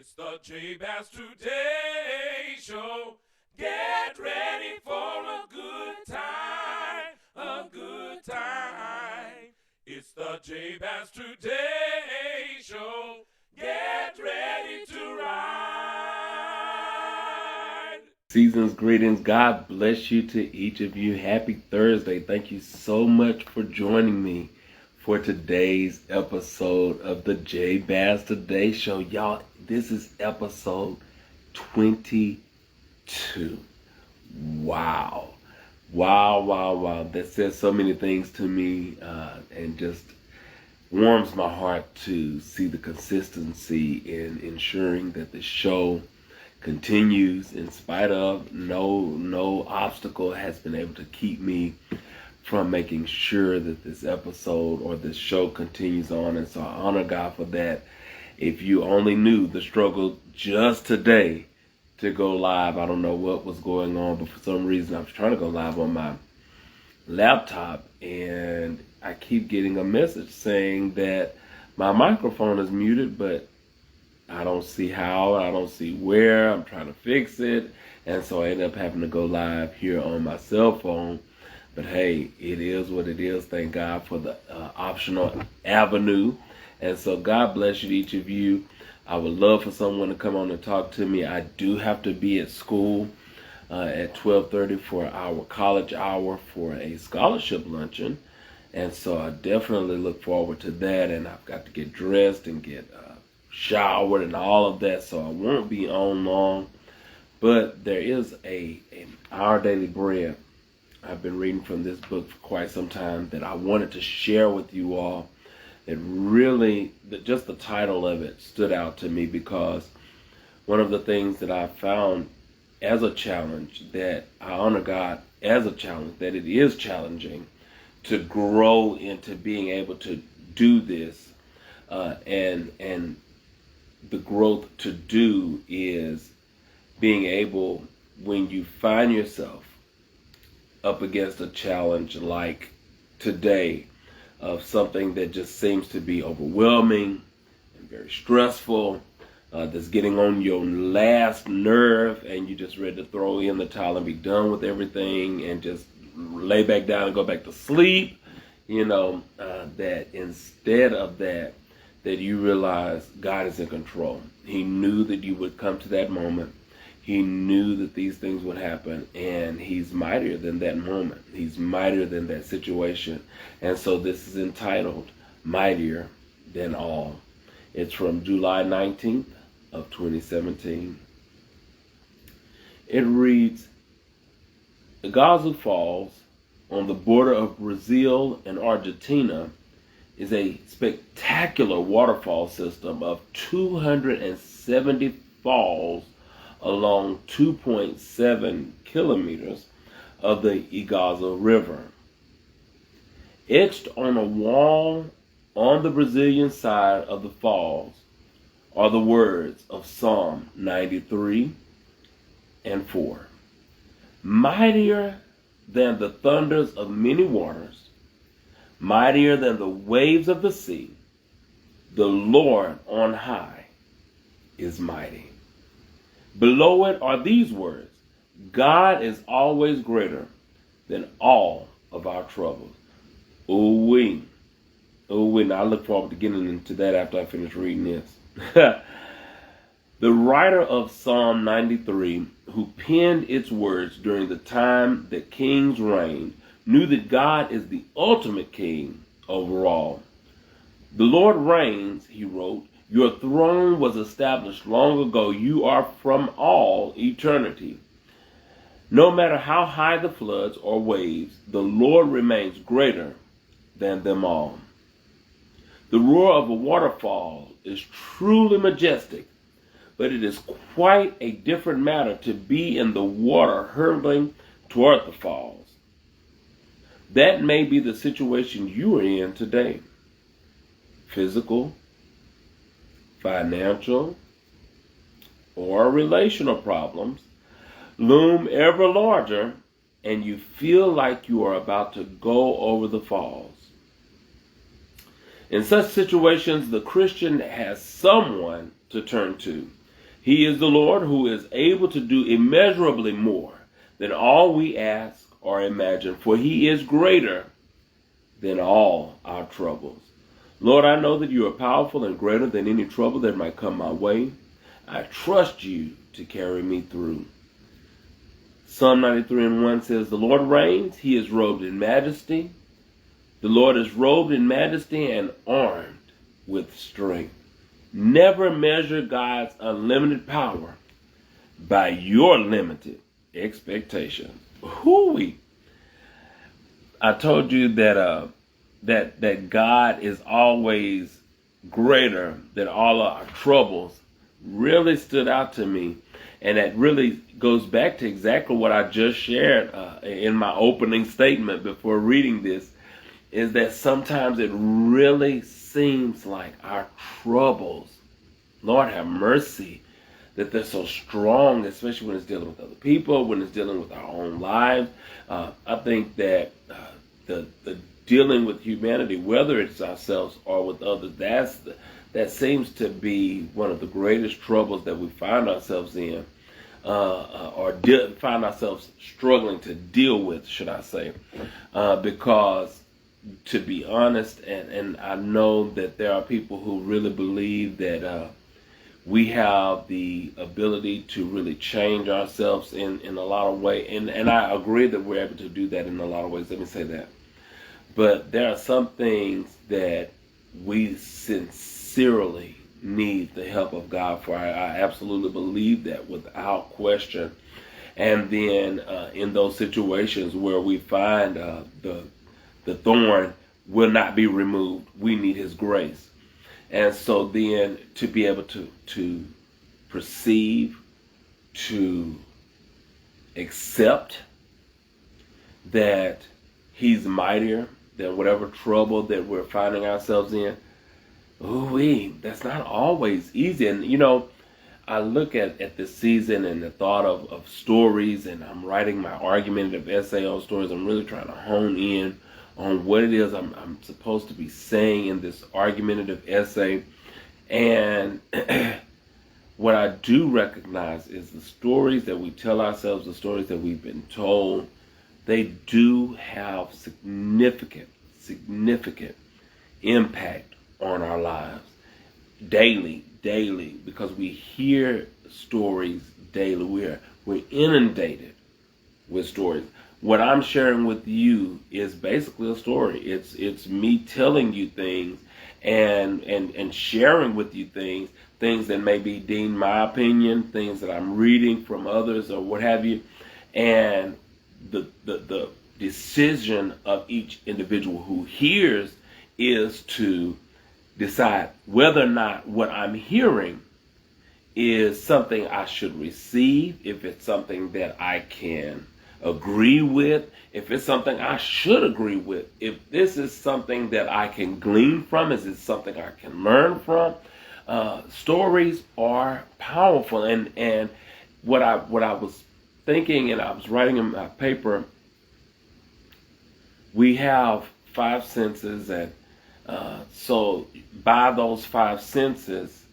It's the JaeTae Show. Get ready for a good time, a good time. It's the JaeTae Show. Get ready to ride. Season's greetings. God bless you to each of you. Happy Thursday. Thank you so much for joining me for today's episode of the JaeTae Show. Y'all, this is episode 22. Wow. Wow. That says so many things to me and just warms my heart to see the consistency in ensuring that the show continues in spite of no obstacle has been able to keep me from making sure that this episode or this show continues on. And so I honor God for that. If you only knew the struggle just today to go live, I don't know what was going on, but for some reason I was trying to go live on my laptop and I keep getting a message saying that my microphone is muted, but I don't see how, I don't see where. I'm trying to fix it. And so I end up having to go live here on my cell phone. But hey, it is what it is. Thank God for the optional avenue. And so God bless you to each of you. I would love for someone to come on and talk to me. I do have to be at school at 12:30 for our college hour for a scholarship luncheon. And so I definitely look forward to that. And I've got to get dressed and get showered and all of that, so I won't be on long. But there is an Our Daily Bread. I've been reading from this book for quite some time that I wanted to share with you all. It really, just the title of it stood out to me because one of the things that I found as a challenge, that I honor God as a challenge, that it is challenging to grow into being able to do this, and the growth to do is being able, when you find yourself up against a challenge like today of something that just seems to be overwhelming and very stressful, that's getting on your last nerve and you just ready to throw in the towel and be done with everything and just lay back down and go back to sleep, that instead of that you realize God is in control. He knew that you would come to that moment. He knew that these things would happen, and He's mightier than that moment. He's mightier than that situation. And so this is entitled Mightier Than All. It's from July 19th of 2017. It reads, the Iguazu Falls on the border of Brazil and Argentina is a spectacular waterfall system of 270 falls along 2.7 kilometers of the Iguazu River. Etched on a wall on the Brazilian side of the falls are the words of Psalm 93 and 4. Mightier than the thunders of many waters, mightier than the waves of the sea, the Lord on high is mighty. Below it are these words, God is always greater than all of our troubles. Ooh-wee. Now I look forward to getting into that after I finish reading this. The writer of Psalm 93, who penned its words during the time that kings reigned, knew that God is the ultimate king over all. The Lord reigns, he wrote. Your throne was established long ago. You are from all eternity. No matter how high the floods or waves, the Lord remains greater than them all. The roar of a waterfall is truly majestic, but it is quite a different matter to be in the water hurtling toward the falls. That may be the situation you are in today. Physical, financial, or relational problems loom ever larger, and you feel like you are about to go over the falls. In such situations, the Christian has someone to turn to. He is the Lord who is able to do immeasurably more than all we ask or imagine, for he is greater than all our troubles. Lord, I know that you are powerful and greater than any trouble that might come my way. I trust you to carry me through. Psalm 93:1 says, the Lord reigns, he is robed in majesty. The Lord is robed in majesty and armed with strength. Never measure God's unlimited power by your limited expectations. Hooey. I told you that that God is always greater than all of our troubles. Really stood out to me, and that really goes back to exactly what I just shared in my opening statement before reading this. Is that sometimes it really seems like our troubles, Lord have mercy, that they're so strong, especially when it's dealing with other people, when it's dealing with our own lives. I think that the dealing with humanity, whether it's ourselves or with others, that seems to be one of the greatest troubles that we find ourselves in, find ourselves struggling to deal with, should I say, because to be honest, and I know that there are people who really believe that we have the ability to really change ourselves in a lot of ways, and I agree that we're able to do that in a lot of ways. Let me say that. But there are some things that we sincerely need the help of God for. I absolutely believe that without question. And then in those situations where we find the thorn will not be removed, we need his grace. And so then to be able to perceive, to accept that he's mightier than whatever trouble that we're finding ourselves in, that's not always easy. And you know, I look at this season and the thought of stories, and I'm writing my argumentative essay on stories. I'm really trying to hone in on what it is I'm supposed to be saying in this argumentative essay. And what I do recognize is the stories that we tell ourselves, the stories that we've been told, they do have significant impact on our lives daily, because we hear stories daily. We're inundated with stories. What I'm sharing with you is basically a story. It's me telling you things and sharing with you things that may be deemed my opinion, things that I'm reading from others or what have you. And the decision of each individual who hears is to decide whether or not what I'm hearing is something I should receive, if it's something that I can agree with, if it's something I should agree with, if this is something that I can glean from, is it something I can learn from. Stories are powerful, and what I was thinking, and I was writing in my paper, we have 5 senses, and so by those 5 senses,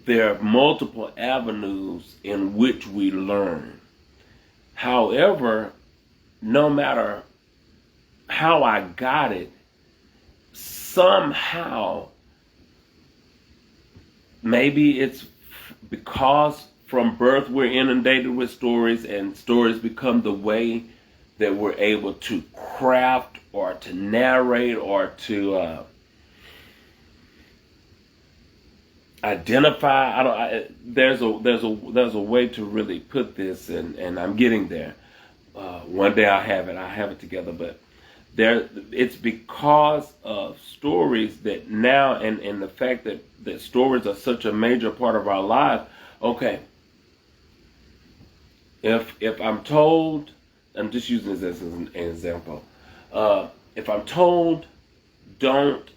there are multiple avenues in which we learn. However, no matter how I got it, somehow, maybe it's because from birth we're inundated with stories, and stories become the way that we're able to craft or to narrate or to identify. There's a way to really put this, and I'm getting there. One day I have it together, but it's because of stories that now, and the fact that stories are such a major part of our lives. Okay, if I'm told, I'm just using this as an example. If I'm told, don't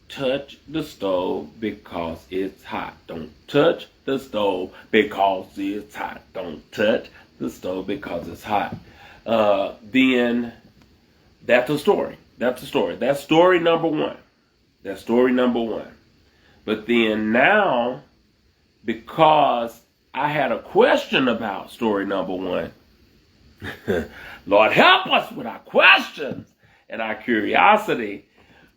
touch the stove because it's hot. Don't touch the stove because it's hot. Don't touch the stove because it's hot. Then that's a story. That's a story. That's story number one. That's story number one. But then now, because I had a question about story number one. Lord, help us with our questions and our curiosity.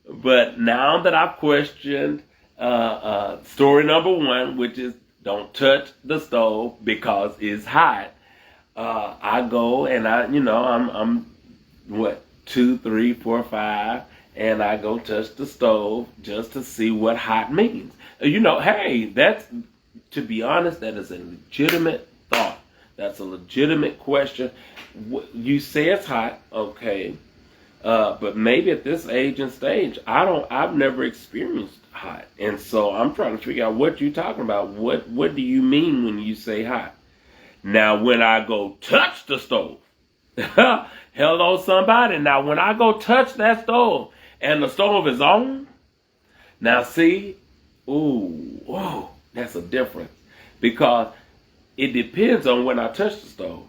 But now that I've questioned story number one, which is don't touch the stove because it's hot, I go and I'm what, 2, 3, 4, 5, and I go touch the stove just to see what hot means. Hey, that's, to be honest, that is a legitimate thought. That's a legitimate question. You say it's hot, okay, but maybe at this age and stage, I've never experienced hot, and so I'm trying to figure out what you're talking about. What do you mean when you say hot? Now, when I go touch the stove, hello somebody. Now, when I go touch that stove and the stove is on, now see, whoa, that's a difference, because it depends on when I touch the stove.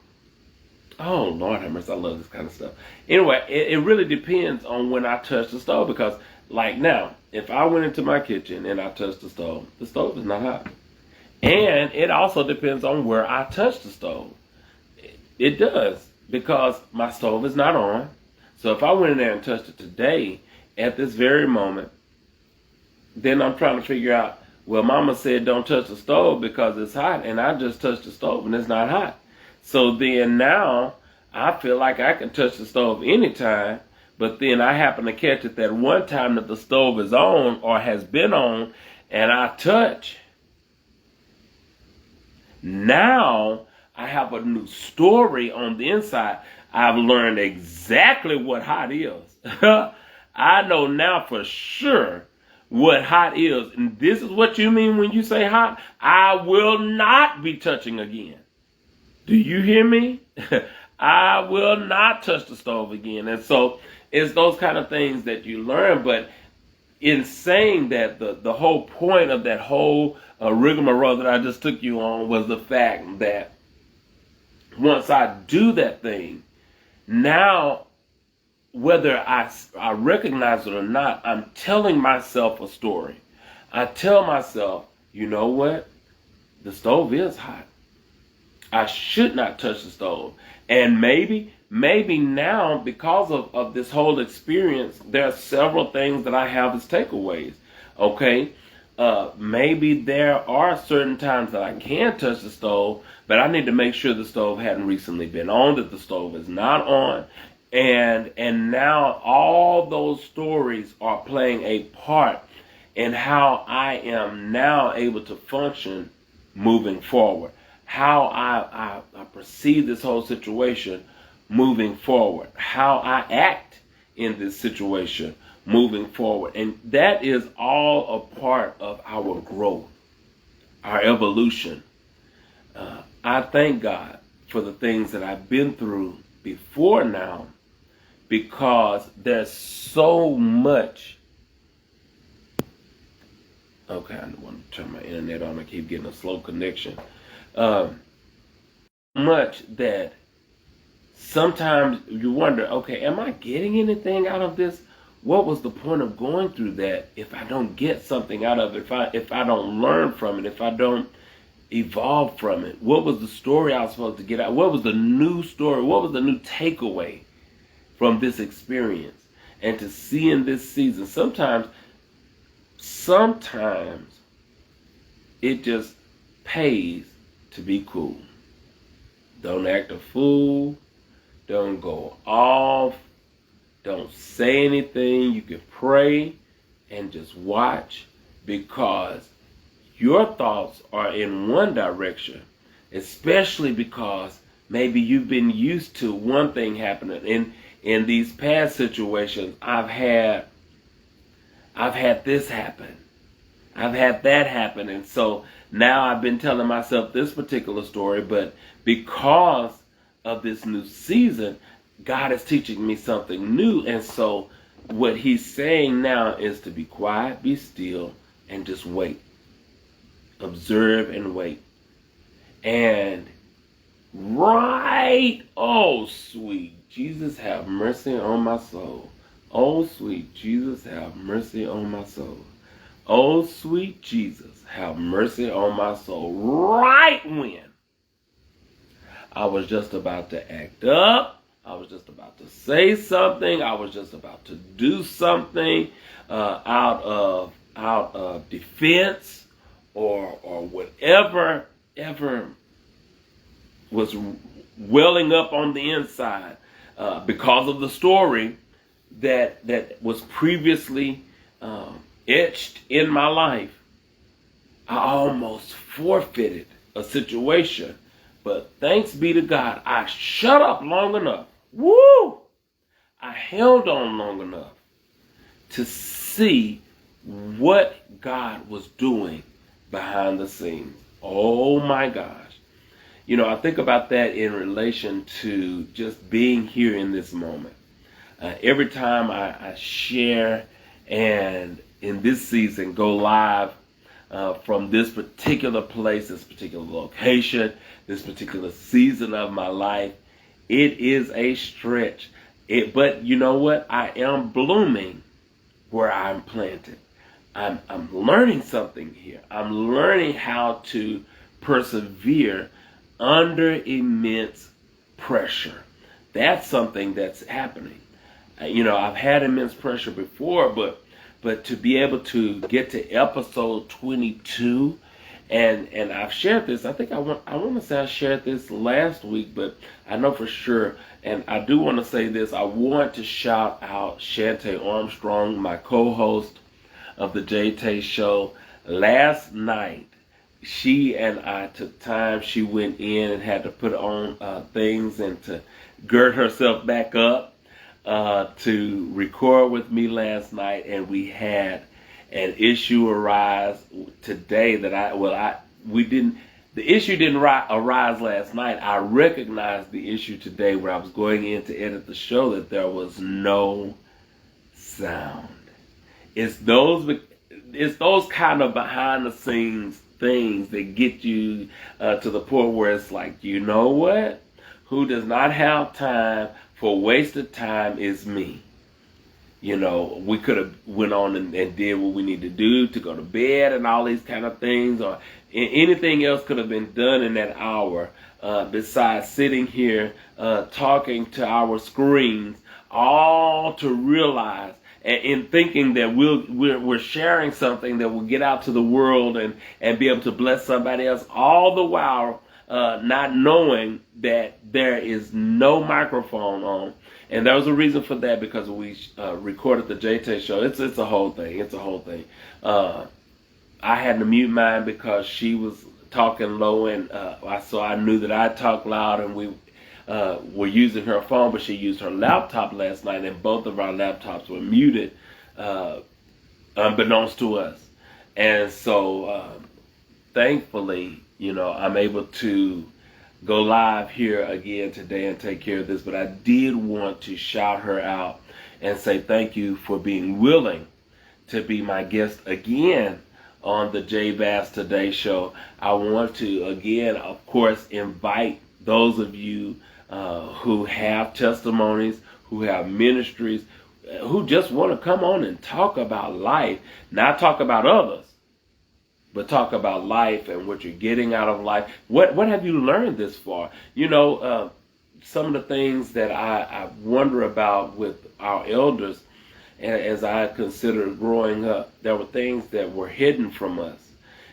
Oh, Lord have mercy, I love this kind of stuff. Anyway, it really depends on when I touch the stove, because like now, if I went into my kitchen and I touched the stove is not hot. And it also depends on where I touch the stove. It does, because my stove is not on. So if I went in there and touched it today, at this very moment, then I'm trying to figure out, well, Mama said don't touch the stove because it's hot, and I just touched the stove and it's not hot. So then now I feel like I can touch the stove anytime, but then I happen to catch it that one time that the stove is on or has been on, and I touch. Now I have a new story on the inside. I've learned exactly what hot is. I know now for sure what hot is. And this is what you mean when you say hot. I will not be touching again. Do you hear me? I will not touch the stove again. And so it's those kind of things that you learn. But in saying that, the whole point of that whole rigmarole that I just took you on was the fact that once I do that thing, now whether I recognize it or not, I'm telling myself a story. I tell myself, you know what? The stove is hot. I should not touch the stove. And maybe now, because of this whole experience, there are several things that I have as takeaways. Okay? Maybe there are certain times that I can touch the stove, but I need to make sure the stove hadn't recently been on, that the stove is not on. And now all those stories are playing a part in how I am now able to function moving forward. How I perceive this whole situation moving forward. How I act in this situation moving forward. And that is all a part of our growth, our evolution. I thank God for the things that I've been through before now, because there's so much. Okay, I want to turn my internet on. I keep getting a slow connection. Much that sometimes you wonder, okay, am I getting anything out of this? What was the point of going through that if I don't get something out of it, if I don't learn from it, if I don't evolve from it? What was the story I was supposed to get out? What was the new story? What was the new takeaway from this experience? And to see in this season, sometimes it just pays to be cool. Don't act a fool. Don't go off. Don't say anything. You can pray and just watch, because your thoughts are in one direction, especially because maybe you've been used to one thing happening. In these past situations, I've had this happen. I've had that happen. And so now I've been telling myself this particular story, but because of this new season, God is teaching me something new. And so what he's saying now is to be quiet, be still, and just wait. Observe and wait. And oh, sweet Jesus, have mercy on my soul. Oh, sweet Jesus, have mercy on my soul. Oh, sweet Jesus, have mercy on my soul. Right when I was just about to act up. I was just about to say something. I was just about to do something out of defense or whatever ever was welling up on the inside because of the story that was previously etched in my life. I almost forfeited a situation, but thanks be to God, I shut up long enough. Woo! I held on long enough to see what God was doing behind the scenes. Oh my gosh. You know, I think about that in relation to just being here in this moment. Every time I share and in this season go live from this particular place, this particular location, this particular season of my life, it is a stretch. But you know what? I am blooming where I'm planted. I'm learning something here. I'm learning how to persevere under immense pressure. That's something that's happening. You know, I've had immense pressure before, but to be able to get to episode 22, and I've shared this. I think I want to say I shared this last week, but I know for sure. And I do want to say this. I want to shout out JaeTae Armstrong, my co-host of the JaeTae Show. Last night, she and I took time. She went in and had to put on things and to gird herself back up to record with me last night, and we had an issue arise today that the issue didn't arise last night. I recognized the issue today where I was going in to edit the show that there was no sound. It's those kind of behind the scenes things that get you to the point where it's like, you know what? Who does not have time for wasted time is me. You know, we could have went on and did what we need to do to go to bed and all these kind of things, or anything else could have been done in that hour besides sitting here talking to our screens, all to realize and thinking that we're sharing something that will get out to the world and be able to bless somebody else, all the while not knowing that there is no microphone on. And there was a reason for that, because we recorded the JaeTae Show. It's a whole thing. It's a whole thing. I had to mute mine because she was talking low, and so I knew that I talked loud, and we were using her phone, but she used her laptop last night, and both of our laptops were muted, unbeknownst to us. And so, thankfully, you know, I'm able to go live here again today and take care of this. But I did want to shout her out and say thank you for being willing to be my guest again on the JaeTae Show. I want to, again, of course, invite those of you who have testimonies, who have ministries, who just want to come on and talk about life, not talk about others, but talk about life and what you're getting out of life. What have you learned this far? You know, some of the things that I wonder about with our elders, and as I considered growing up, there were things that were hidden from us.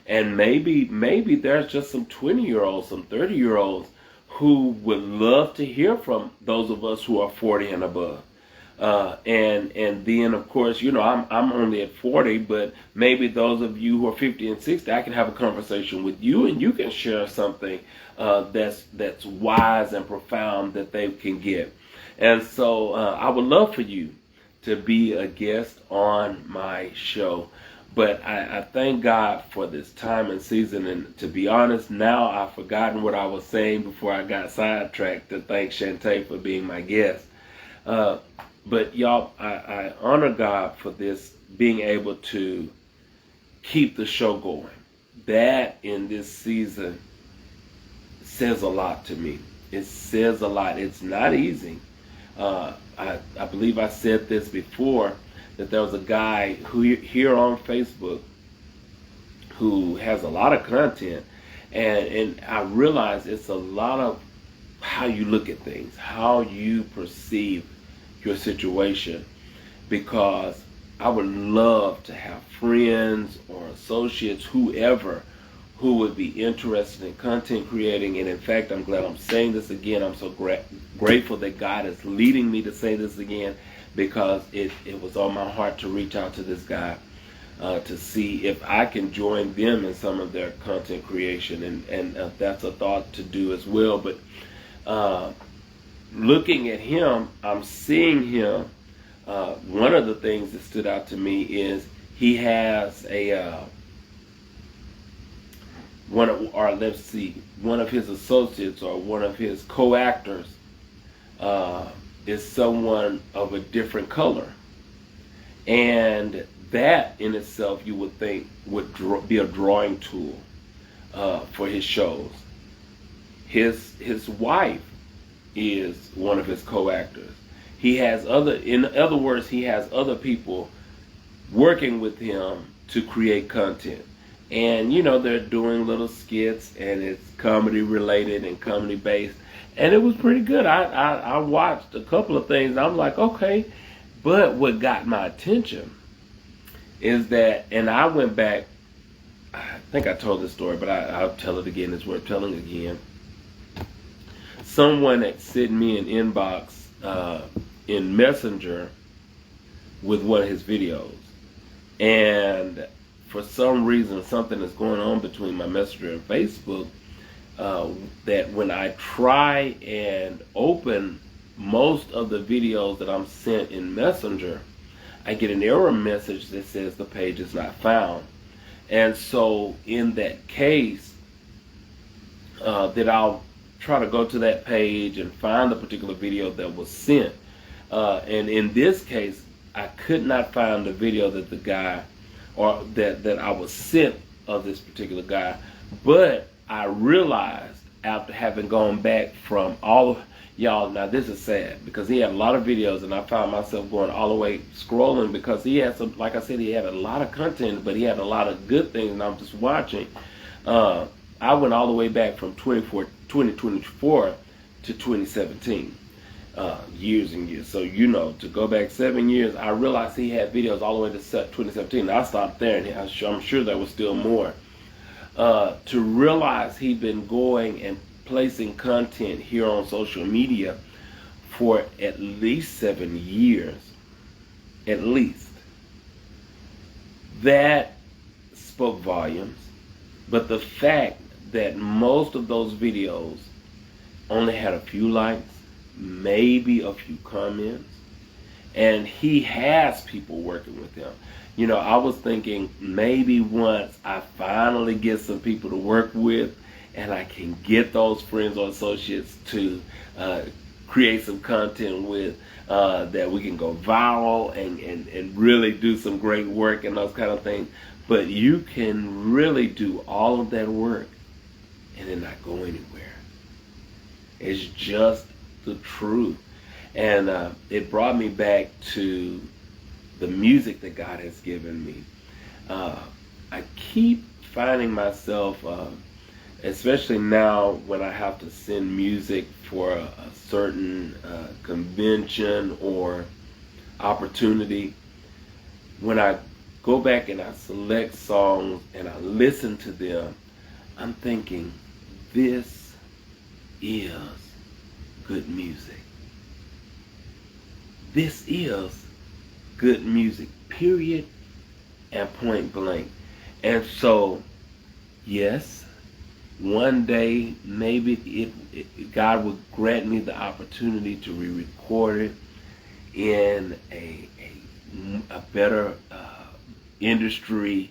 And maybe there's just some 20-year-olds, some 30-year-olds who would love to hear from those of us who are 40 and above. And then, of course, you know, I'm only at 40, but maybe those of you who are 50 and 60, I can have a conversation with you, and you can share something that's wise and profound that they can get. And so I would love for you to be a guest on my show. But I thank God for this time and season. And to be honest, now I've forgotten what I was saying before I got sidetracked to thank JaeTae for being my guest. But y'all, I honor God for this, being able to keep the show going. That in this season says a lot to me. It says a lot. It's not easy. I believe I said this before, that there was a guy who here on Facebook who has a lot of content, and I realize it's a lot of how you look at things, how you perceive your situation, because I would love to have friends or associates, whoever, who would be interested in content creating. And in fact, I'm glad I'm saying this again. I'm so grateful that God is leading me to say this again, because it was on my heart to reach out to this guy to see if I can join them in some of their content creation. And that's a thought to do as well. But looking at him, I'm seeing him. One of the things that stood out to me is he has one of his associates, or one of his co-actors is someone of a different color, and that in itself you would think would be a drawing tool for his shows. His wife is one of his co-actors. In other words, he has other people working with him to create content. And, they're doing little skits, and it's comedy related and comedy based. And it was pretty good. I watched a couple of things, and I'm like, okay. But what got my attention is that, and I went back, I think I told this story, but I'll tell it again. It's worth telling again. Someone had sent me an inbox in Messenger with one of his videos. And for some reason, something is going on between my Messenger and Facebook, that when I try and open most of the videos that I'm sent in Messenger, I get an error message that says the page is not found. And so in that case, that I'll try to go to that page and find the particular video that was sent. And in this case, I could not find the video that the guy, or that I was sent of this particular guy. But I realized, after having gone back from all of y'all, now this is sad, because he had a lot of videos, and I found myself going all the way scrolling, because he had some, like I said, he had a lot of content, but he had a lot of good things, and I'm just watching. I went all the way back from 2024 to 2017. Years and years. So, to go back 7 years, I realized he had videos all the way to 2017. I stopped there, and I'm sure there was still more. To realize he'd been going and placing content here on social media for at least 7 years. At least. That spoke volumes. But the fact that most of those videos only had a few likes, maybe a few comments, and he has people working with him. I was thinking, maybe once I finally get some people to work with, and I can get those friends or associates to create some content with, that we can go viral and really do some great work and those kind of things. But you can really do all of that work and then not go anywhere. It's just the truth. And it brought me back to the music that God has given me. I keep finding myself, especially now when I have to send music for a certain convention or opportunity, when I go back and I select songs and I listen to them, I'm thinking, this is good music. This is good music, period and point blank. And so, yes, one day maybe God will grant me the opportunity to re-record it in a better industry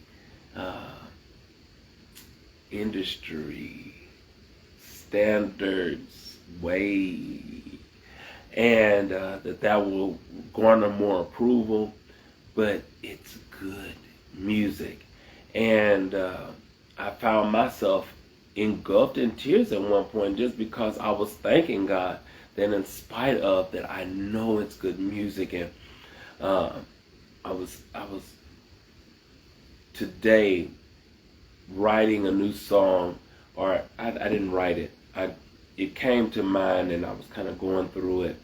standards way, and that will garner more approval. But it's good music, and I found myself engulfed in tears at one point, just because I was thanking God that in spite of that, I know it's good music. And I was today writing a new song, or I didn't write it. it came to mind, and I was kind of going through it,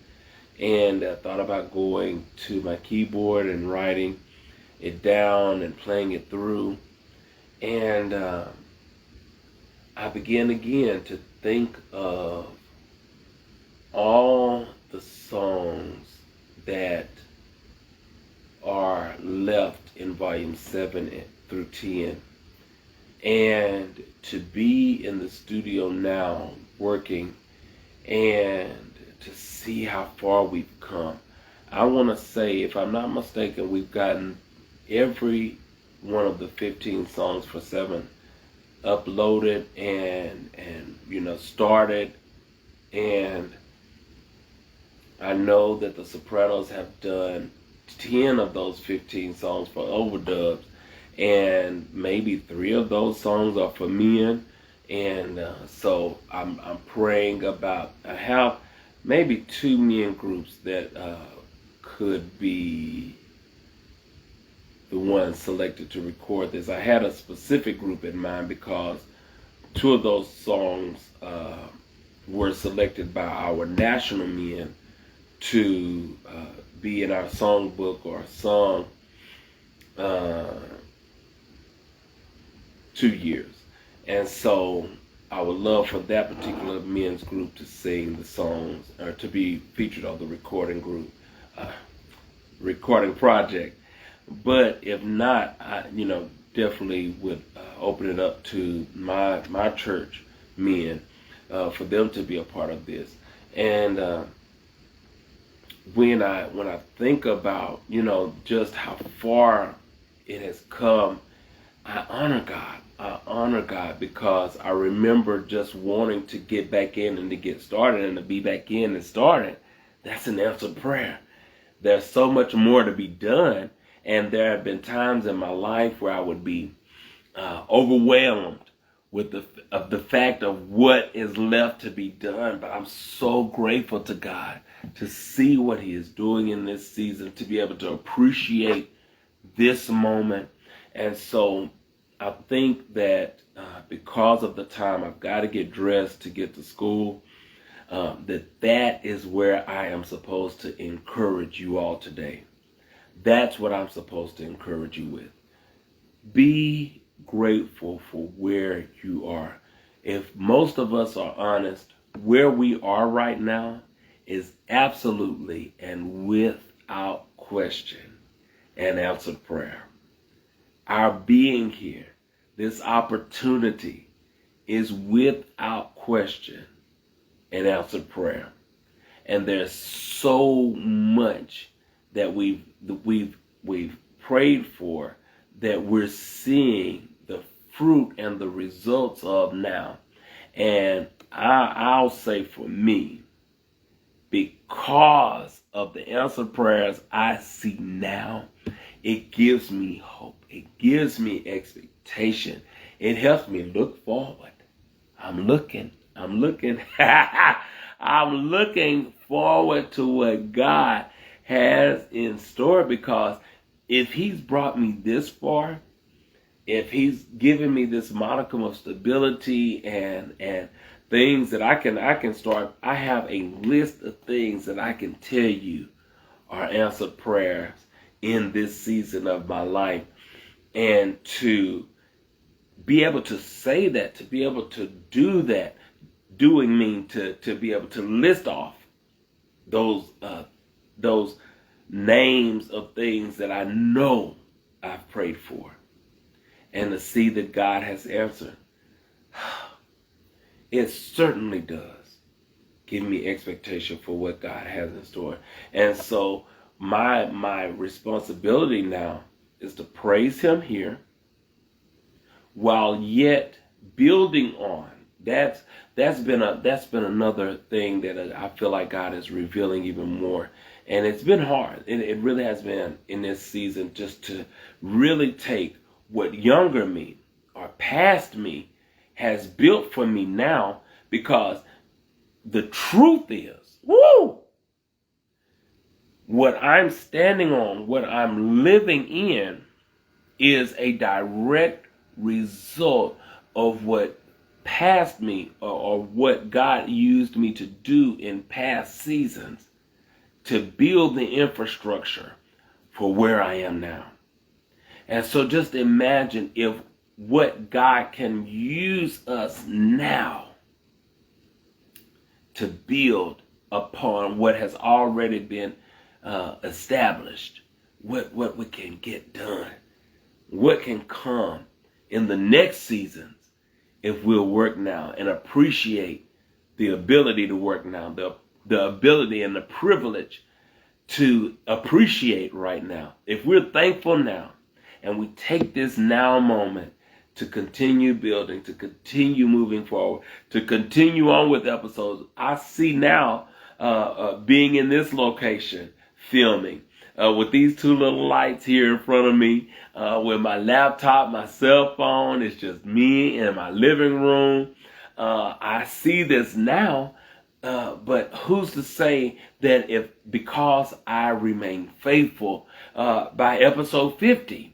and I thought about going to my keyboard and writing it down and playing it through. And I began again to think of all the songs that are left in volume 7 through 10. And to be in the studio now working and to see how far we've come. I want to say, if I'm not mistaken, we've gotten every one of the 15 songs for 7 uploaded and started. And I know that the Sopranos have done 10 of those 15 songs for overdubs, and maybe 3 of those songs are for men. And so I'm praying about, I have maybe 2 men groups that could be the ones selected to record this. I had a specific group in mind because 2 of those songs were selected by our national men to be in our songbook or song 2 years. And so I would love for that particular men's group to sing the songs or to be featured on the recording project. But if not, I definitely would open it up to my church men for them to be a part of this. And when I think about just how far it has come, I honor God. I honor God because I remember just wanting to get back in and to get started, and to be back in and started. That's an answered prayer. There's so much more to be done, and there have been times in my life where I would be overwhelmed with the fact of what is left to be done. But I'm so grateful to God to see what He is doing in this season, to be able to appreciate this moment. And so I think that because of the time I've got to get dressed to get to school, that is where I am supposed to encourage you all today. That's what I'm supposed to encourage you with. Be grateful for where you are. If most of us are honest, where we are right now is absolutely and without question an answered prayer. Our being here, this opportunity, is without question an answered prayer. And there's so much that we've prayed for that we're seeing the fruit and the results of now. And I'll say for me, because of the answered prayers I see now, it gives me hope. It gives me expectation. It helps me look forward. I'm looking I'm looking forward to what God has in store, because if He's brought me this far, if He's given me this modicum of stability and things that I can start, I have a list of things that I can tell you are answered prayers in this season of my life. And to be able to say that, to be able to do that, doing mean to be able to list off those names of things that I know I've prayed for, and to see that God has answered. It certainly does give me expectation for what God has in store. And so my responsibility now is to praise Him here while yet building on. That's been another thing that I feel like God is revealing even more. And it's been hard. It really has been in this season, just to really take what younger me or past me has built for me now, because the truth is, what I'm standing on, what I'm living in, is a direct result of what past me, or what God used me to do in past seasons to build the infrastructure for where I am now. And so just imagine if what God can use us now to build upon what has already been established, what we can get done, what can come in the next seasons if we'll work now and appreciate the ability to work now, the ability and the privilege to appreciate right now. If we're thankful now and we take this now moment to continue building, to continue moving forward, to continue on with episodes. I see now being in this location, filming, with these two little lights here in front of me, with my laptop, my cell phone. It's just me in my living room. I see this now, but who's to say that because I remain faithful, by episode 50,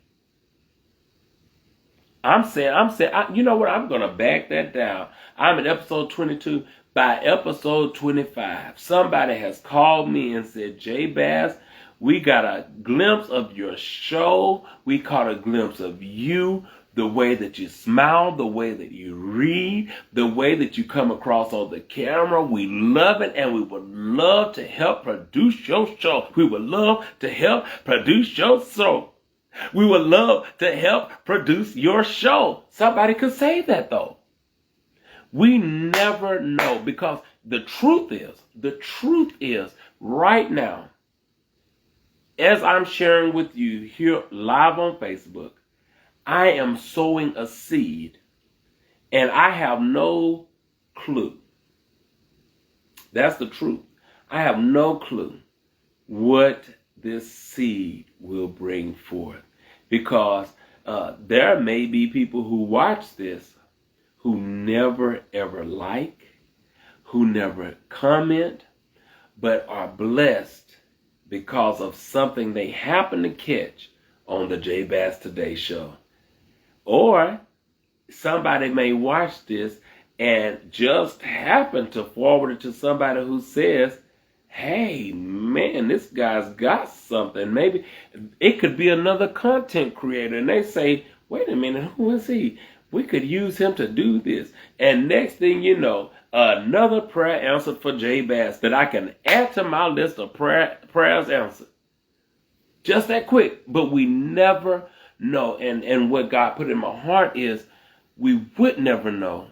I'm saying, you know what? I'm going to back that down. I'm at episode 22. By episode 25, somebody has called me and said, Jay Bass, we got a glimpse of your show. We caught a glimpse of you, the way that you smile, the way that you read, the way that you come across on the camera. We love it, and we would love to help produce your show. We would love to help produce your show. We would love to help produce your show. Somebody could say that, though. We never know, because the truth is right now, as I'm sharing with you here live on Facebook, I am sowing a seed and I have no clue. That's the truth. I have no clue what this seed will bring forth, because there may be people who watch this who never ever like, who never comment, but are blessed because of something they happen to catch on the Jay Bass Today Show. Or somebody may watch this and just happen to forward it to somebody who says, hey, man, this guy's got something. Maybe it could be another content creator. And they say, wait a minute, who is he? We could use him to do this. And next thing you know, another prayer answered for Jay Bass that I can add to my list of prayers answered. Just that quick. But we never know. And what God put in my heart is we would never know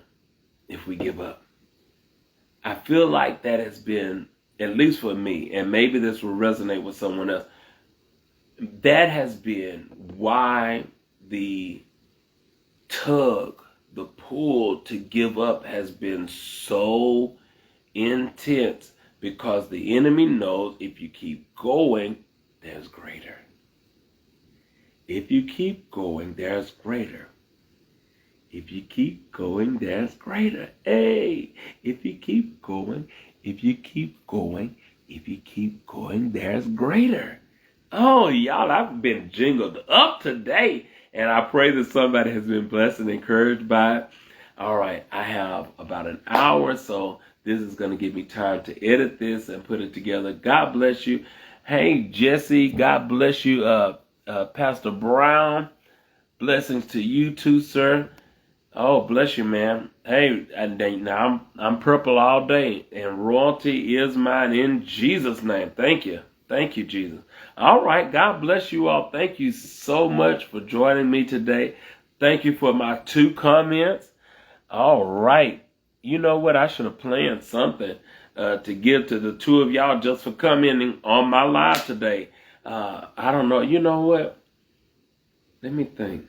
if we give up. I feel like that has been, at least for me, and maybe this will resonate with someone else, that has been why the tug, the pull to give up has been so intense, because the enemy knows if you keep going, there's greater. If you keep going, there's greater. If you keep going, there's greater. Hey, if you keep going, if you keep going, if you keep going, there's greater. Oh, y'all, I've been jingled up today, and I pray that somebody has been blessed and encouraged by it. All right, I have about an hour, so this is going to give me time to edit this and put it together. God bless you. Hey, Jesse, God bless you. Pastor Brown, blessings to you too, sir. Oh, bless you, man. Hey, now I'm purple all day, and royalty is mine in Jesus' name. Thank you. Thank you, Jesus. All right, God bless you all. Thank you so much for joining me today. Thank you for my 2 comments. All right. You know what? I should have planned something to give to the 2 of y'all just for commenting on my live today. I don't know. You know what? Let me think.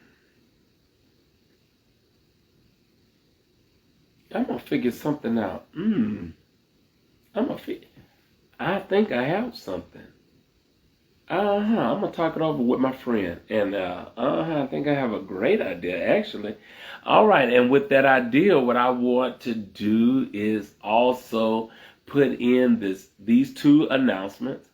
I'm going to figure something out. I think I have something. I'm going to talk it over with my friend. And I think I have a great idea, actually. All right, and with that idea, what I want to do is also put in these 2 announcements.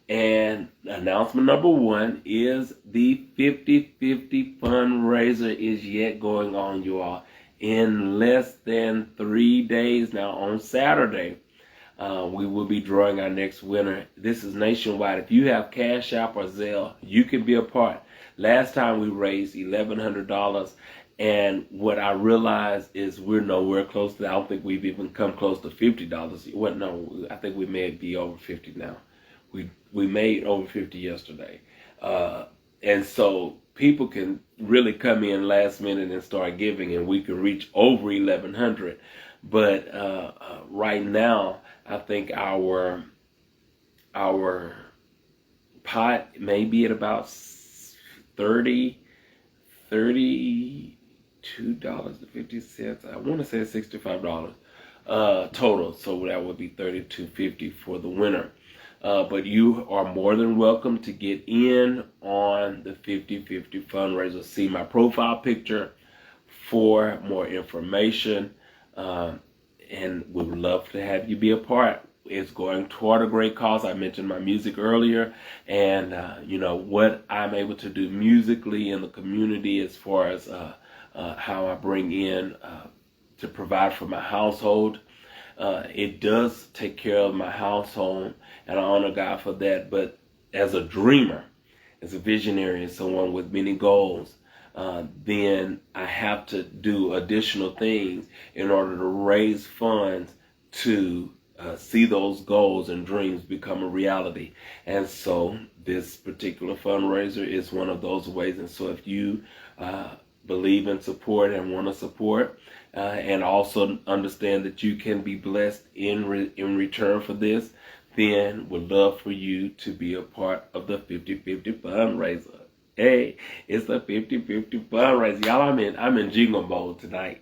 And announcement number 1 is the 50-50 fundraiser is yet going on, you all. in less than 3 days now on Saturday. We will be drawing our next winner. This is nationwide. If you have Cash App or Zelle, you can be a part. Last time we raised $1,100, and what I realized is we're nowhere close to that. I don't think we've even come close to $50. Well, no, I think we may be over 50 now. We made over 50 yesterday. And so people can really come in last minute and start giving, and we can reach over 1,100. But right now, I think our pot may be at about $32.50. I want to say $65 total. So that would be $32.50 for the winner. But you are more than welcome to get in on the 50/50 fundraiser. See my profile picture for more information. And we would love to have you be a part. It's going toward a great cause. I mentioned my music earlier, and what I'm able to do musically in the community as far as how I bring in to provide for my household. It does take care of my household, and I honor God for that. But as a dreamer, as a visionary, as someone with many goals, then I have to do additional things in order to raise funds to see those goals and dreams become a reality. And so this particular fundraiser is one of those ways. And so if you believe in support and want to support, and also understand that you can be blessed in return for this, then would love for you to be a part of the 50/50 fundraiser. Hey, it's the 50/50 fundraiser. Y'all, I'm in jingle mode tonight,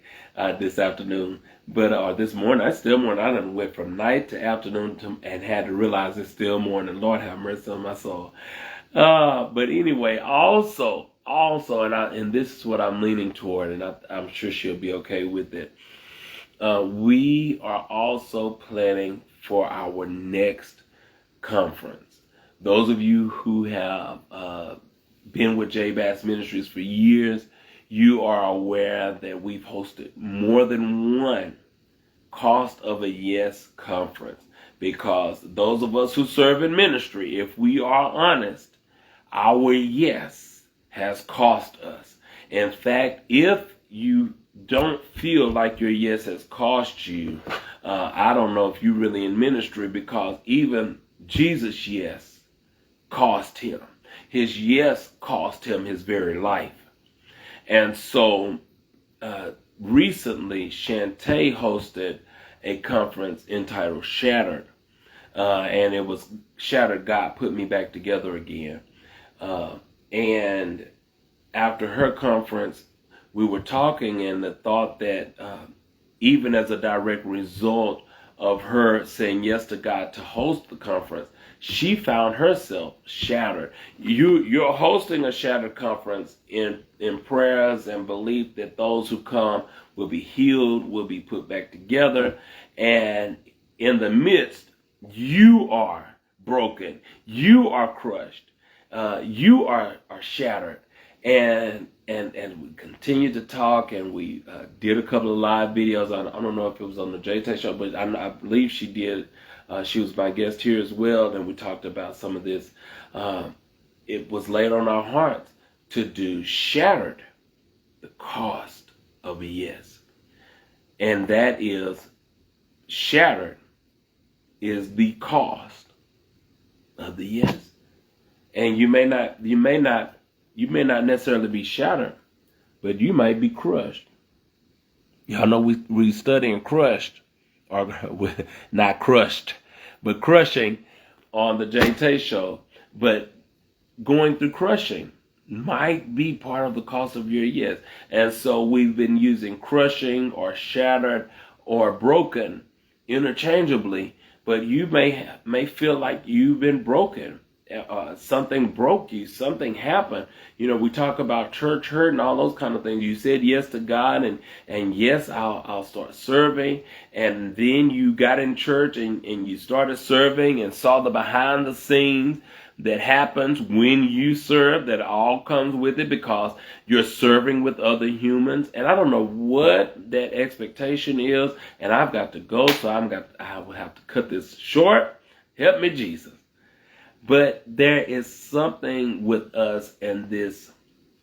this afternoon. But this morning, it's still morning. I done went from night to afternoon and had to realize it's still morning. Lord have mercy on my soul. But anyway, also, and this is what I'm leaning toward, and I'm sure she'll be okay with it. We are also planning for our next conference. Those of you who have been with J Bass Ministries for years, you are aware that we've hosted more than one Cost of a Yes conference, because those of us who serve in ministry, if we are honest, our yes has cost us. In fact, if you don't feel like your yes has cost you, I don't know if you're really in ministry, because even Jesus' yes cost him. His yes cost him his very life. And so recently, JaeTae hosted a conference entitled Shattered. And it was Shattered, God Put Me Back Together Again. And after her conference, we were talking, and the thought that even as a direct result of her saying yes to God to host the conference, she found herself shattered. You're hosting a shattered conference in prayers and belief that those who come will be healed, will be put back together, and in the midst, you are broken, you are crushed, you are shattered. And we continued to talk, and we did a couple of live videos. I don't know if it was on the JaeTae Show, but I believe she did. She was my guest here as well, and we talked about some of this. It was laid on our hearts to do Shattered, the Cost of a Yes. And that is, shattered is the cost of the yes. And you may not necessarily be shattered, but you might be crushed. Y'all know we studying crushed, or not crushed, but crushing on the JaeTae Show. But going through crushing might be part of the cost of your yes. And so we've been using crushing or shattered or broken interchangeably, but you may feel like you've been broken. Something broke you, something happened. We talk about church hurt and all those kind of things. You said yes to God, and yes, I'll start serving. And then you got in church and you started serving and saw the behind the scenes. that happens when you serve, that all comes with it because you're serving with other humans. And I don't know what that expectation is, and I've got to go, so I will have to cut this short. Help me, Jesus. But there is something with us in this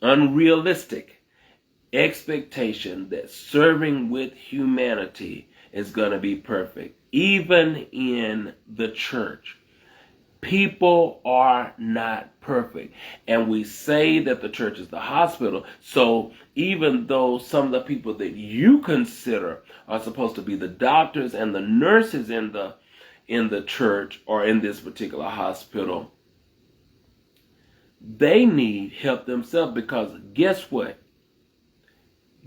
unrealistic expectation that serving with humanity is going to be perfect. Even in the church, people are not perfect. And we say that the church is the hospital. So even though some of the people that you consider are supposed to be the doctors and the nurses in the church or in this particular hospital, they need help themselves, because guess what?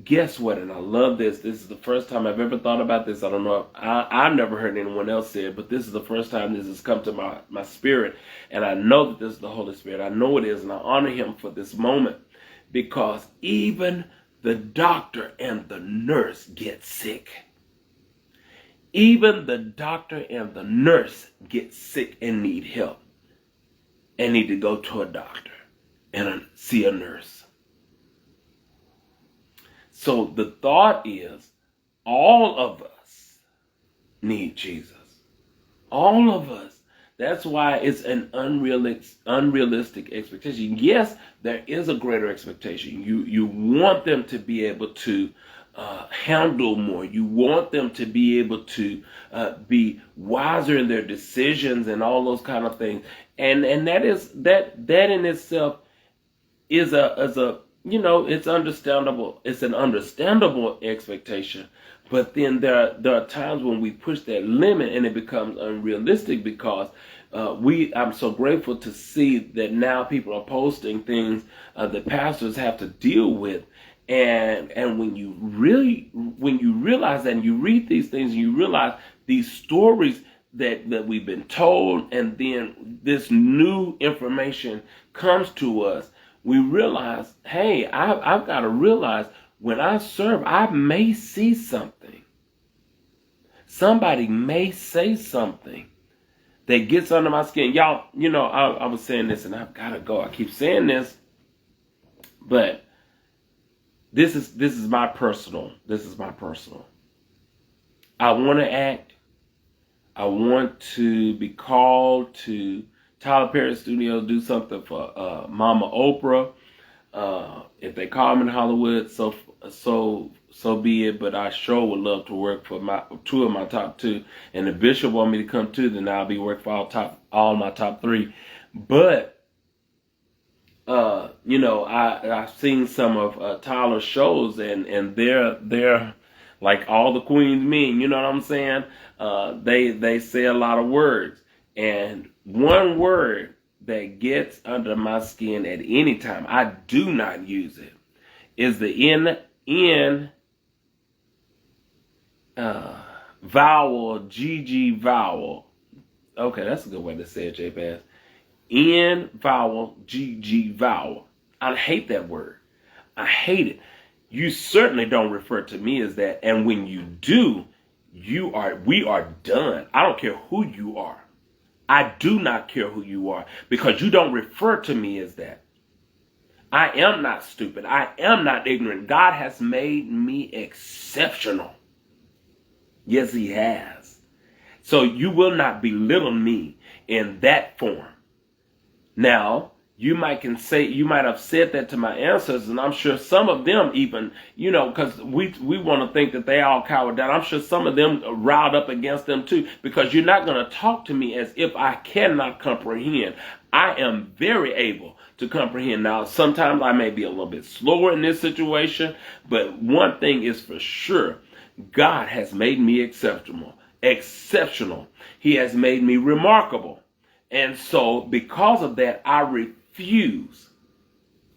Guess what? And I love this. This is the first time I've ever thought about this. I don't know. I've never heard anyone else say it, but this is the first time this has come to my spirit. And I know that this is the Holy Spirit. I know it is, and I honor him for this moment, because even the doctor and the nurse get sick. Even the doctor and the nurse get sick and need help and need to go to a doctor and see a nurse. So the thought is, all of us need Jesus. All of us. That's why it's an unrealistic expectation. Yes, there is a greater expectation. You want them to be able to handle more. You want them to be able to be wiser in their decisions and all those kind of things. And that in itself is a it's understandable. It's an understandable expectation. But then there are times when we push that limit and it becomes unrealistic, because I'm so grateful to see that now people are posting things that pastors have to deal with. And when you realize that, and you read these things, and you realize these stories that we've been told, and then this new information comes to us, we realize, hey, I've got to realize, when I serve, I may see something. Somebody may say something that gets under my skin. Y'all, I was saying this, and I've got to go. I keep saying this, but this is my personal. I want to act. I want to be called to Tyler Perry Studios, do something for Mama Oprah. If they call me in Hollywood, so be it. But I sure would love to work for two of my top two. And if Bishop want me to come too, then I'll be working for all my top three. But I've seen some of Tyler's shows, and they're like all the Queen's men. You know what I'm saying? They say a lot of words, and one word that gets under my skin at any time, I do not use it, is the N vowel, GG vowel. Okay, that's a good way to say it, J-Pass. N vowel, GG vowel. I hate that word. I hate it. You certainly don't refer to me as that. And when you do, we are done. I don't care who you are. I do not care who you are, because you don't refer to me as that. I am not stupid. I am not ignorant. God has made me exceptional. Yes, he has. So you will not belittle me in that form. Now, you might have said that to my ancestors, and I'm sure some of them even, because we want to think that they all cowered down. I'm sure some of them riled up against them too, because you're not going to talk to me as if I cannot comprehend. I am very able to comprehend. Now, sometimes I may be a little bit slower in this situation, but one thing is for sure, God has made me exceptional. He has made me remarkable. And so because of that, I refuse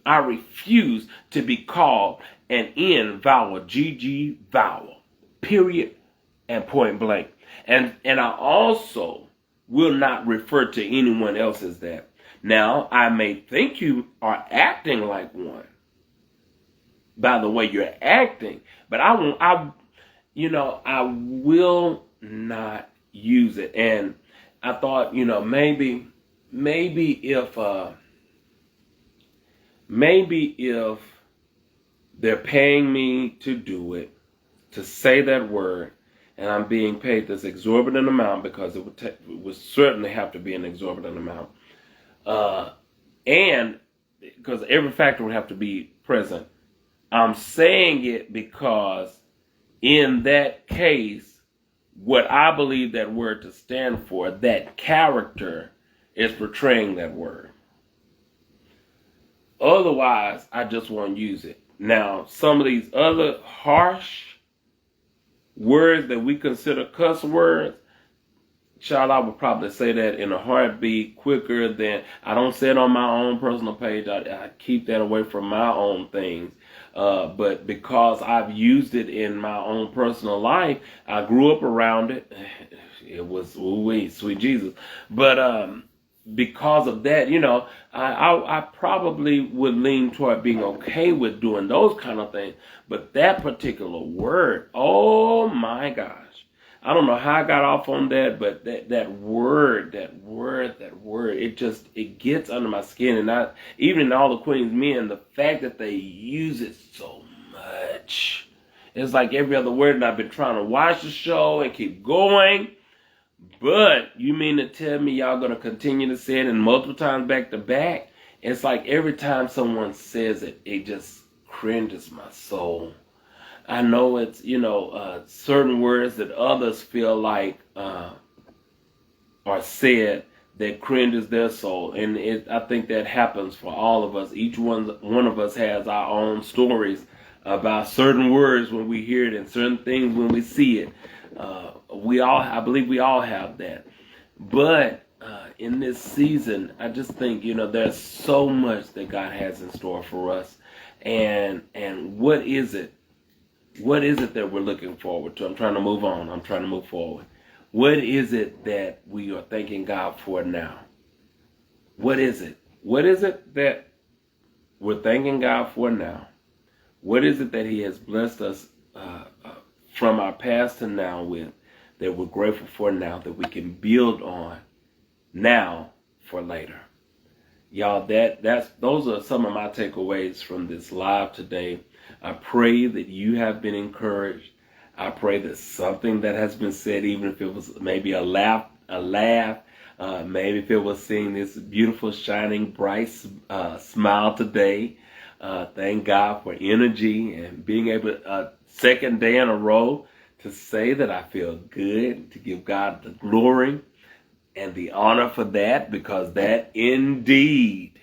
to be called an N vowel, GG vowel, period, and point blank. And I also will not refer to anyone else as that. Now, I may think you are acting like one by the way you're acting, but I will not use it. And I thought, maybe maybe if they're paying me to do it, to say that word, and I'm being paid this exorbitant amount, because it would certainly have to be an exorbitant amount, and because every factor would have to be present. I'm saying it because in that case, what I believe that word to stand for, that character is portraying that word. Otherwise, I just won't use it. Now, some of these other harsh words that we consider cuss words, child, I would probably say that in a heartbeat quicker than, I don't say it on my own personal page. I keep that away from my own things. But because I've used it in my own personal life, I grew up around it. It was, sweet Jesus. But because of that, I probably would lean toward being okay with doing those kind of things. But that particular word, oh my gosh. I don't know how I got off on that, but that word, it gets under my skin. And even in all the Queen's Men, the fact that they use it so much, it's like every other word. And I've been trying to watch the show and keep going. But you mean to tell me y'all going to continue to say it and multiple times back to back? It's like every time someone says it, it just cringes my soul. I know it's, certain words that others feel like are said that cringes their soul. And I think that happens for all of us. Each one of us has our own stories about certain words when we hear it and certain things when we see it. I believe we all have that. But in this season, I just think, there's so much that God has in store for us. And what is it? What is it that we're looking forward to? I'm trying to move on. I'm trying to move forward. What is it that we are thanking God for now? What is it? What is it that we're thanking God for now? What is it that He has blessed us from our past to now with, that we're grateful for now, that we can build on now for later? Y'all, those are some of my takeaways from this live today. I pray that you have been encouraged. I pray that something that has been said, even if it was maybe a laugh, maybe if it was seeing this beautiful, shining, bright smile today. Thank God for energy and being able, second day in a row, to say that I feel good, to give God the glory and the honor for that, because that indeed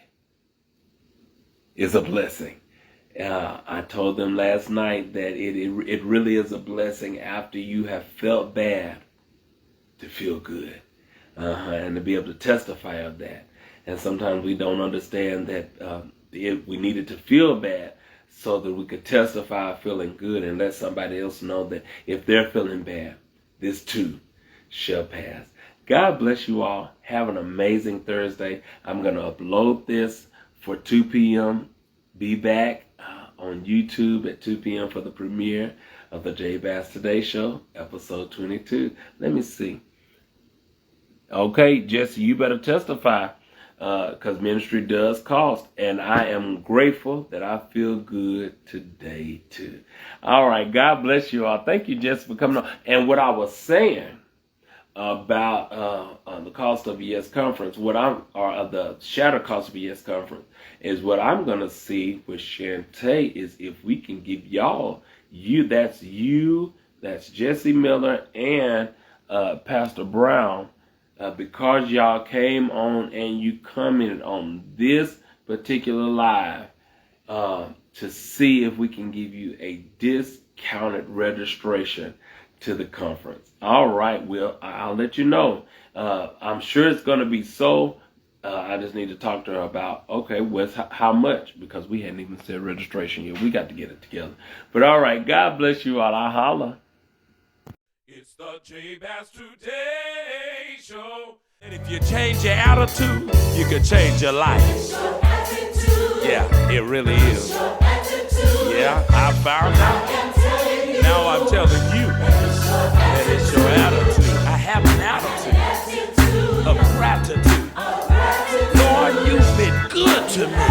is a blessing. I told them last night that it really is a blessing after you have felt bad to feel good, and to be able to testify of that. And sometimes we don't understand that we needed to feel bad so that we could testify feeling good and let somebody else know that if they're feeling bad, this too shall pass. God bless you all. Have an amazing Thursday. I'm going to upload this for 2 p.m. Be back on YouTube at 2 p.m. for the premiere of the JaeTae Show, episode 22. Let me see. Okay, Jesse, you better testify, because ministry does cost, and I am grateful that I feel good today too. All right, God bless you all. Thank you, Jesse, for coming on. And what I was saying about the cost of ES conference, the shadow cost of ES conference, is what I'm going to see with JaeTae is if we can give y'all, that's Jesse Miller and Pastor Brown, because y'all came on and you commented on this particular live, to see if we can give you a discounted registration to the conference. All right, well, I'll let you know. I'm sure it's going to be so. I just need to talk to her about, okay, how much, because we hadn't even said registration yet. We got to get it together. But all right, God bless you all. I'll holla. It's the JaeTae Show. And if you change your attitude, you can change your life. Yeah, it really is. Yeah, I found out. Now I'm telling you that it's your attitude. I have an attitude of gratitude. to me.